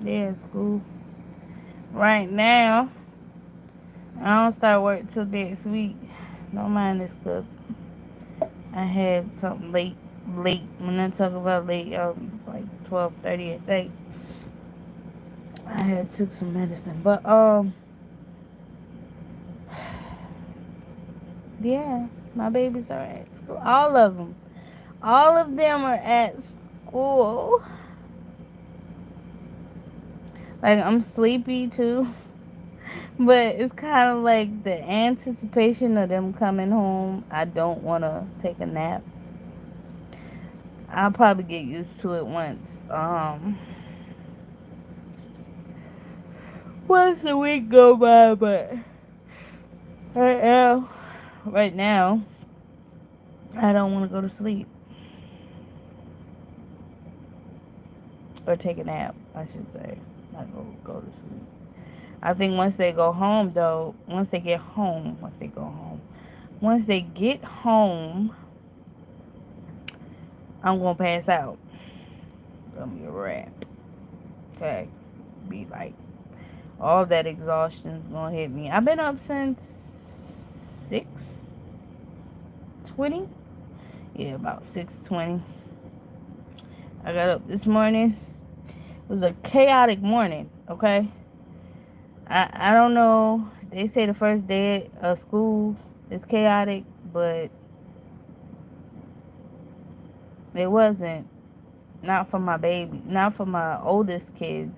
Yeah, school. Right now, I don't start work till next week. Don't mind this cook. I had something late. Late. When I talk about late, it's like 12:30 at night. I had took some medicine, but yeah, my babies are at school. All of them. All of them are at school. Like I'm sleepy too, but it's kind of like the anticipation of them coming home. I don't want to take a nap. I'll probably get used to it once a week go by, but right now, right now, I don't want to go to sleep or take a nap. I should say, not go to sleep. I think once they go home, though, once they get home, I'm gonna pass out. Gonna be a wrap. Okay, be like all that exhaustion's gonna hit me. I've been up since 6:20. Yeah, about 6:20. I got up this morning. It was a chaotic morning. Okay, I don't know. They say the first day of school is chaotic, but it wasn't. Not for my baby, not for my oldest kids.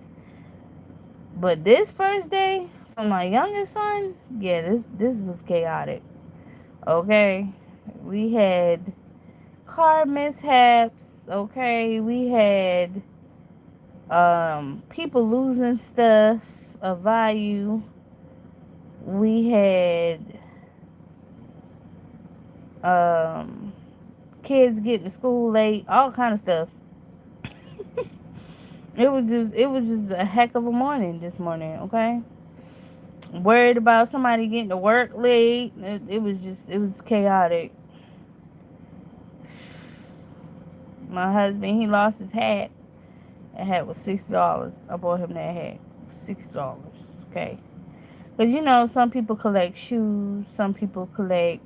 But this first day for my youngest son, yeah, this was chaotic. Okay, we had car mishaps. Okay, we had people losing stuff of value. We had um kids getting to school late. All kind of stuff. It was just a heck of a morning this morning. Okay, worried about somebody getting to work late. It was chaotic. My husband, he lost his hat. That hat was $60. I bought him that hat. $60. Okay. Because some people collect shoes, some people collect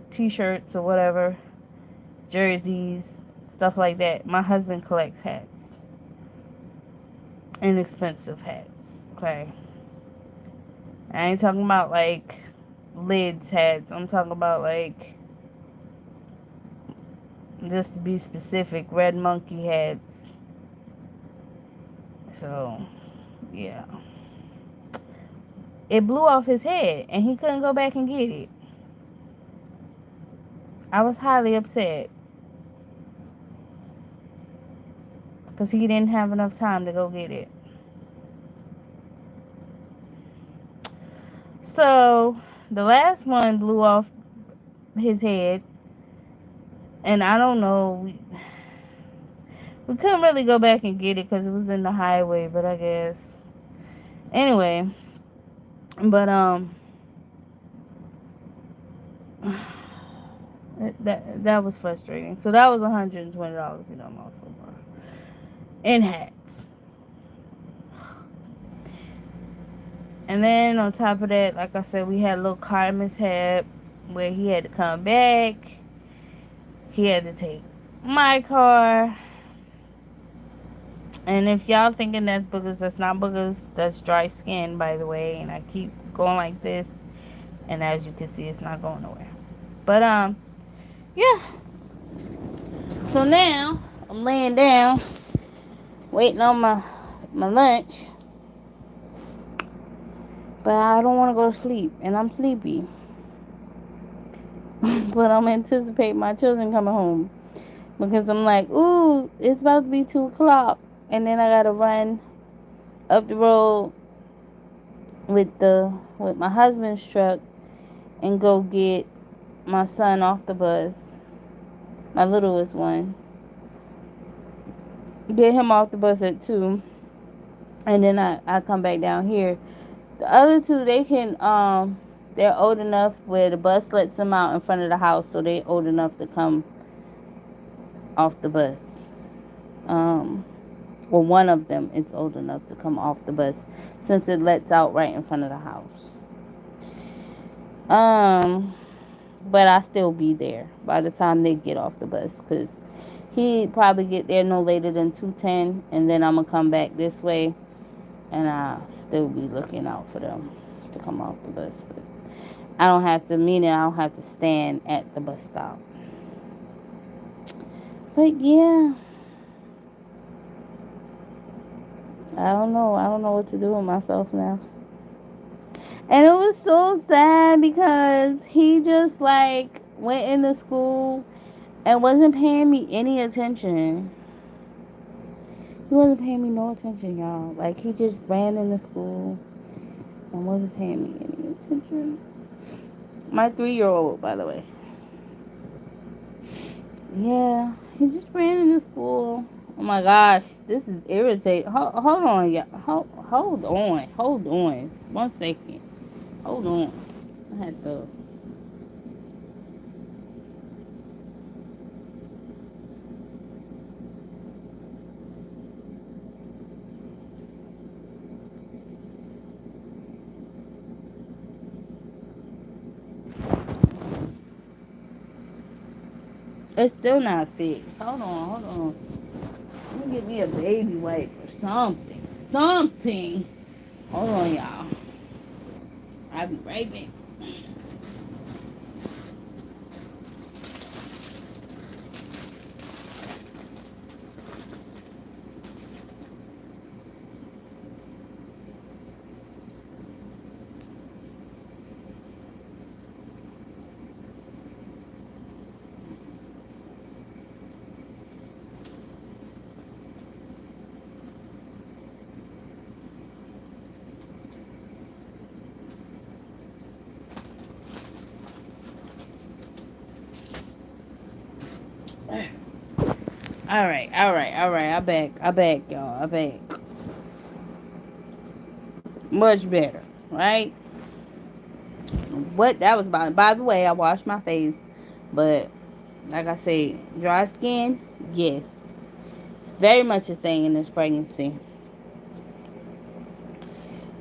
t-shirts or whatever, jerseys, stuff like that. My husband collects hats. Inexpensive hats. Okay. I ain't talking about like lids hats. I'm talking about like, just to be specific, red monkey hats. So, yeah. It blew off his head and he couldn't go back and get it. I was highly upset because he didn't have enough time to go get it. So the last one blew off his head, and I don't know. We couldn't really go back and get it because it was in the highway, but I guess anyway. But that was frustrating. So that was $120. I'm also in hats. And then on top of that, like I said, we had a little car mishap where he had to come back. He had to take my car. And if y'all thinking that's boogers, that's not boogers. That's dry skin, by the way. And I keep going like this. And as you can see, it's not going nowhere. But, yeah. So now, I'm laying down, waiting on my lunch. But I don't want to go to sleep. And I'm sleepy. But I'm anticipating my children coming home. Because I'm like, ooh, it's about to be 2 o'clock. And then I got to run up the road with my husband's truck and go get my son off the bus, my littlest one. Get him off the bus at 2, and then I come back down here. The other two, they're old enough where the bus lets them out in front of the house, so they're old enough to come off the bus. Um, Well, one of them is old enough to come off the bus since it lets out right in front of the house. Um, but I still be there by the time they get off the bus because he probably get there no later than 2:10, and then I'm gonna come back this way, and I'll still be looking out for them to come off the bus. But I don't have to, meaning I don't have to stand at the bus stop. But yeah, I don't know. I don't know what to do with myself now. And it was so sad because he just like went into school and wasn't paying me any attention. He wasn't paying me no attention, y'all. Like he just ran into school and wasn't paying me any attention. My 3-year-old, by the way. Yeah, he just ran into school. Oh my gosh, this is irritating. Hold on, yeah. Hold on. Hold on. 1 second. Hold on. I had to. It's still not fixed. Hold on. Hold on. Let me get me a baby wipe or something. Something. Hold on, y'all. I'll be right back. All right. I back, y'all. I back. Much better, right? What that was about. By the way, I washed my face, but like I say, dry skin, yes, it's very much a thing in this pregnancy.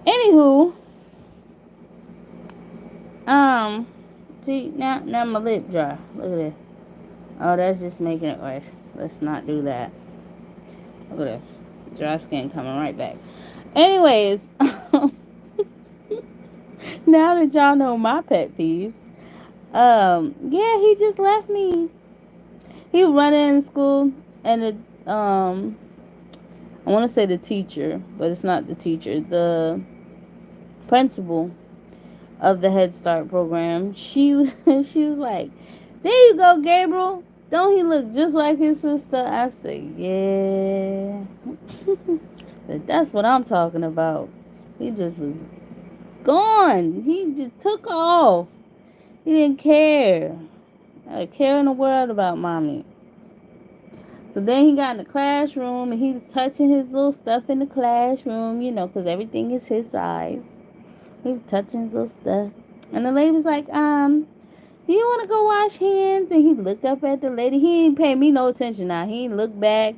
Anywho, um, see now my lip dry. Look at that. Oh, that's just making it worse. Let's not do that. Look at that. Dry skin coming right back. Anyways, now that y'all know my pet peeves, yeah, he just left me. He was running in school, and I want to say the teacher, but it's not the teacher. The principal of the Head Start program. She was like, "There you go, Gabriel. Don't he look just like his sister?" I said, "Yeah." But that's what I'm talking about. He just was gone. He just took off. He didn't care. Not a care in the world about mommy. So then he got in the classroom and he was touching his little stuff in the classroom, because everything is his size. He was touching his little stuff. And the lady was like, do you want to go wash hands? And he looked up at the lady. He ain't pay me no attention now. He ain't look back,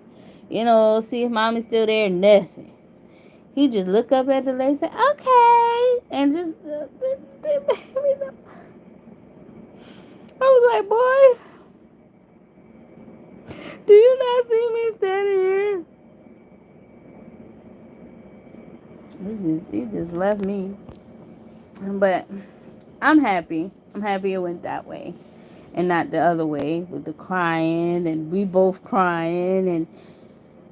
see if mommy's still there, nothing. He just looked up at the lady and said, okay. And just, I was like, boy, do you not see me standing here? He just left me. But I'm happy. I'm happy it went that way and not the other way with the crying and we both crying, and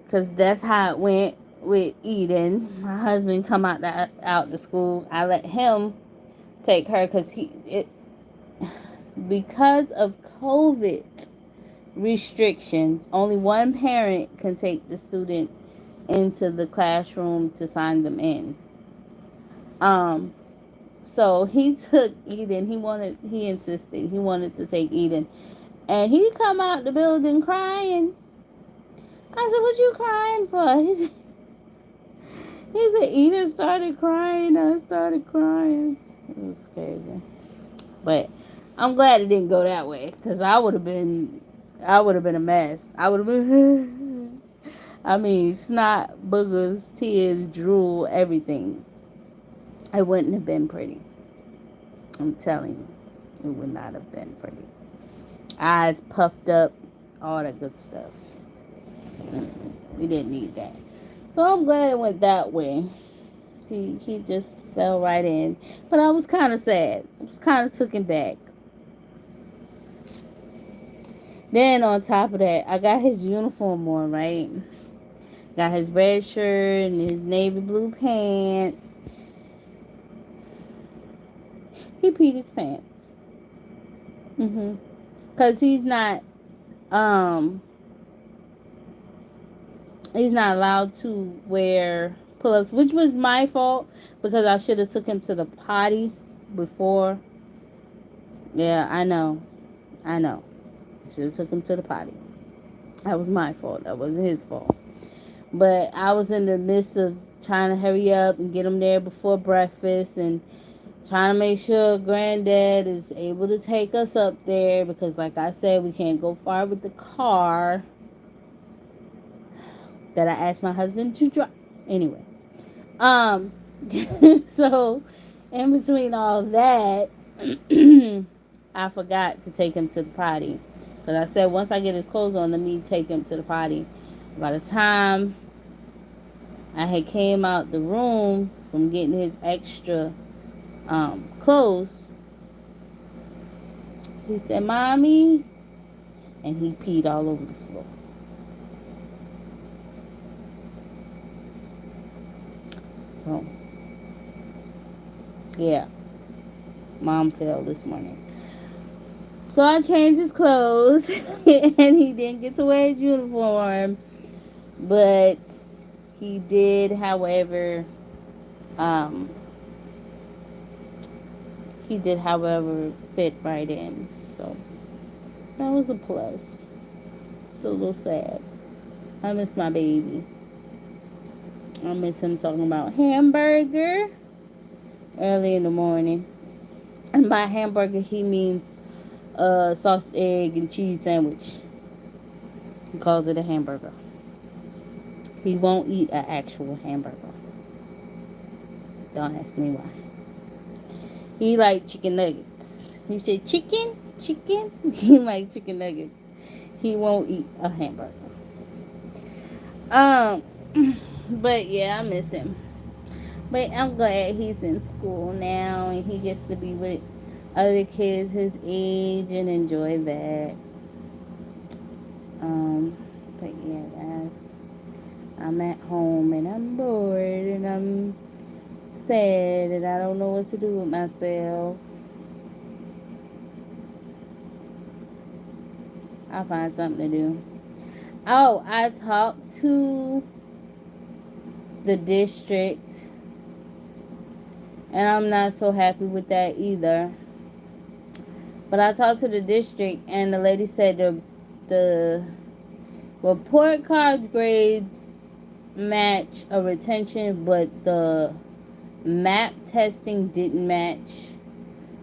because that's how it went with Eden. My husband come out the school. I let him take her because of COVID restrictions. Only one parent can take the student into the classroom to sign them in. Um, So he took Eden. He insisted. He wanted to take Eden. And he come out the building crying. I said, what you crying for? He said Eden started crying. I started crying. It was crazy. But I'm glad it didn't go that way. Because I would have been a mess. I would have I mean, snot, boogers, tears, drool, everything. It wouldn't have been pretty. I'm telling you, it would not have been pretty. Eyes puffed up, all that good stuff. We didn't need that. So I'm glad it went that way. He just fell right in. But I was kind of sad. I was kind of taken back. Then on top of that, I got his uniform on, right? Got his red shirt and his navy blue pants. He peed his pants. Cause um he's not allowed to wear pull-ups, which was my fault because I should have took him to the potty before. Yeah, I know. I should have took him to the potty. That was my fault. That wasn't his fault. But I was in the midst of trying to hurry up and get him there before breakfast and trying to make sure granddad is able to take us up there because like I said, we can't go far with the car that I asked my husband to drive. Anyway. Um so in between all that I forgot to take him to the potty. Because I said once I get his clothes on, let me take him to the potty. By the time I had came out the room from getting his extra clothes, he said, "Mommy," and he peed all over the floor. So, yeah, mom fell this morning. So I changed his clothes, and he didn't get to wear his uniform, but he did, however, um, fit right in. So that was a plus. It's a little sad. I miss my baby. I miss him talking about hamburger early in the morning. And by hamburger, he means sausage, egg, and cheese sandwich. He calls it a hamburger. He won't eat an actual hamburger. Don't ask me why. He like chicken nuggets. You said chicken, chicken. He like chicken nuggets. He won't eat a hamburger. Um, but yeah, I miss him. But I'm glad he's in school now and he gets to be with other kids his age and enjoy that. Um, but yeah, guys, I'm at home and I'm bored and I'm sad and I don't know what to do with myself. I'll find something to do. Oh, I talked to the district and I'm not so happy with that either. But I talked to the district and the lady said the report cards grades match a retention, but the map testing didn't match.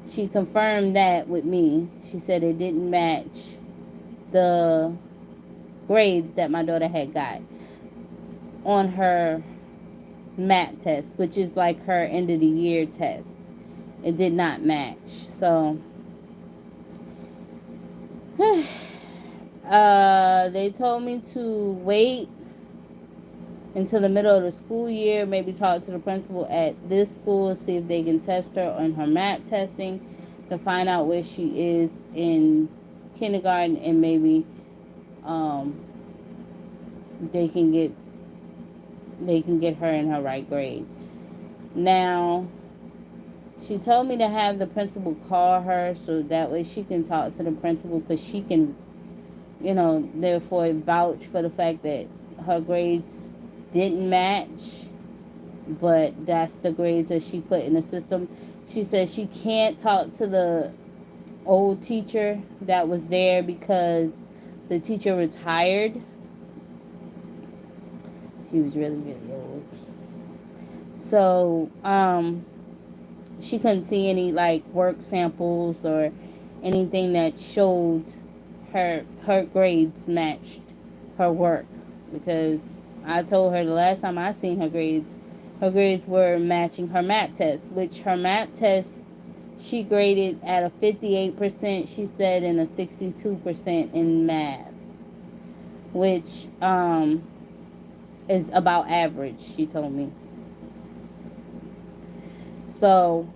She confirmed that with me. She said it didn't match the grades that my daughter had got on her map test, which is like her end of the year test. It did not match. So they told me to wait until the middle of the school year, maybe talk to the principal at this school, see if they can test her on her map testing to find out where she is in kindergarten and maybe um, they can get her in her right grade. Now, she told me to have the principal call her so that way she can talk to the principal because she can, therefore vouch for the fact that her grades didn't match, but that's the grades that she put in the system. She said she can't talk to the old teacher that was there because the teacher retired. She was really, really old. So, she couldn't see any like work samples or anything that showed her grades matched her work because I told her the last time I seen her grades were matching her math test, which her math test she graded at a 58%, she said, and a 62% in math, which is about average, she told me. So,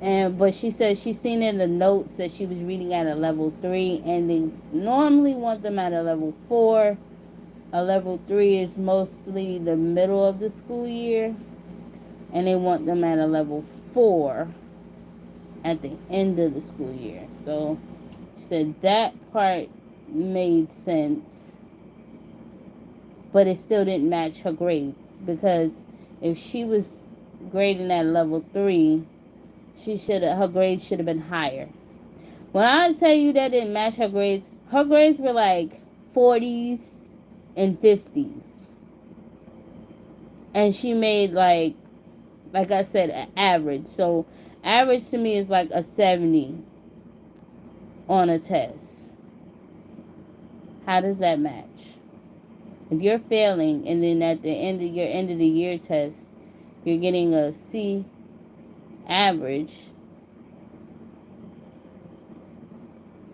and but she said she seen in the notes that she was reading at a level 3, and they normally want them at a level 4. A level 3 is mostly the middle of the school year, and they want them at a level 4 at the end of the school year. So she said that part made sense, but it still didn't match her grades, because if she was grading at level 3, her grades should have been higher. When I tell you that didn't match her grades were like 40s and 50s, and she made like I said, an average. So average to me is like a 70 on a test. How does that match? If you're failing and then at the end of your end of the year test you're getting a C average,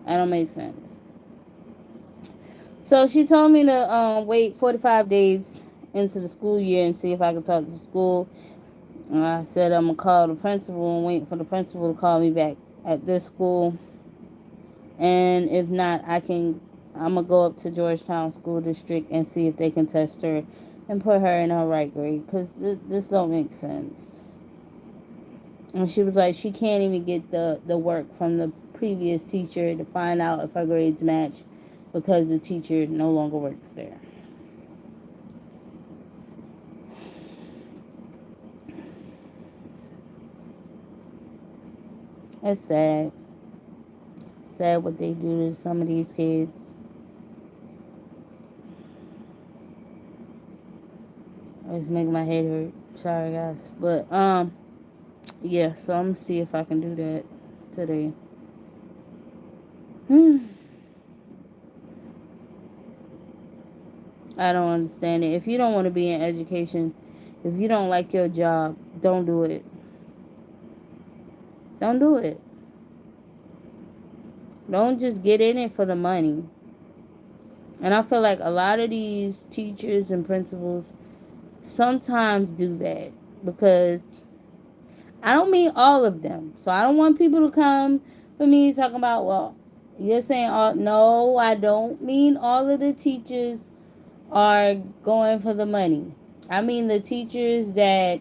that don't make sense. So she told me to wait 45 days into the school year and see if I could talk to the school. And I said I'm gonna call the principal and wait for the principal to call me back at this school. And if not, I'm gonna go up to Georgetown School District and see if they can test her and put her in her right grade, because this don't make sense. And she was like, she can't even get the work from the previous teacher to find out if her grades match, because the teacher no longer works there. It's sad. Sad what they do to some of these kids. It's making my head hurt. Sorry guys. But yeah, so I'm gonna see if I can do that today. I don't understand it. If you don't want to be in education, if you don't like your job, don't do it. Don't do it. Don't just get in it for the money. And I feel like a lot of these teachers and principals sometimes do that, because I don't mean all of them. So I don't want people to come for me talking about, well, you're saying all. No, I don't mean all of the teachers are going for the money. I mean the teachers that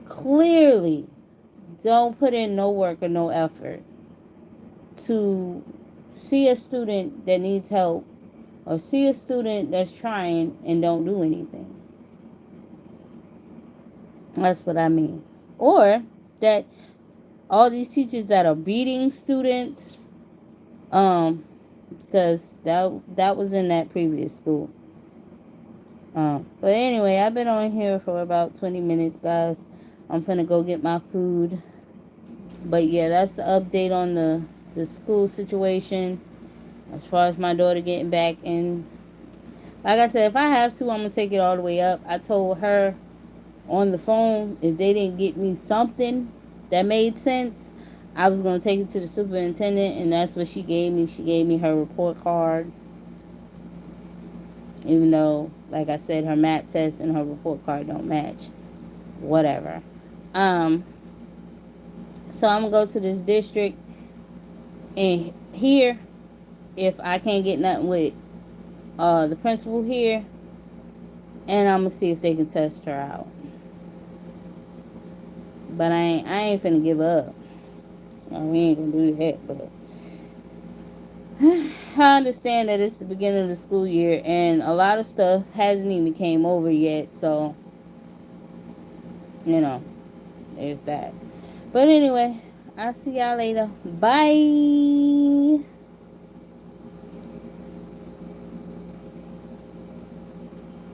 clearly don't put in no work or no effort to see a student that needs help, or see a student that's trying and don't do anything. That's what I mean. Or that all these teachers that are beating students, because that was in that previous school. But anyway, I've been on here for about 20 minutes, guys. I'm finna go get my food. But yeah, that's the update on the school situation as far as my daughter getting back. And like I said, if I have to, I'm gonna take it all the way up. I told her on the phone, if they didn't get me something that made sense, I was gonna take it to the superintendent, and that's what she gave me. She gave me her report card, even though, like I said, her math test and her report card don't match. Whatever. Um, so I'm gonna go to this district and here, if I can't get nothing with the principal here, and I'm gonna see if they can test her out. But I ain't finna give up. We ain't gonna do that. But I understand that it's the beginning of the school year and a lot of stuff hasn't even came over yet. So you know, there's that. But anyway, I'll see y'all later. Bye.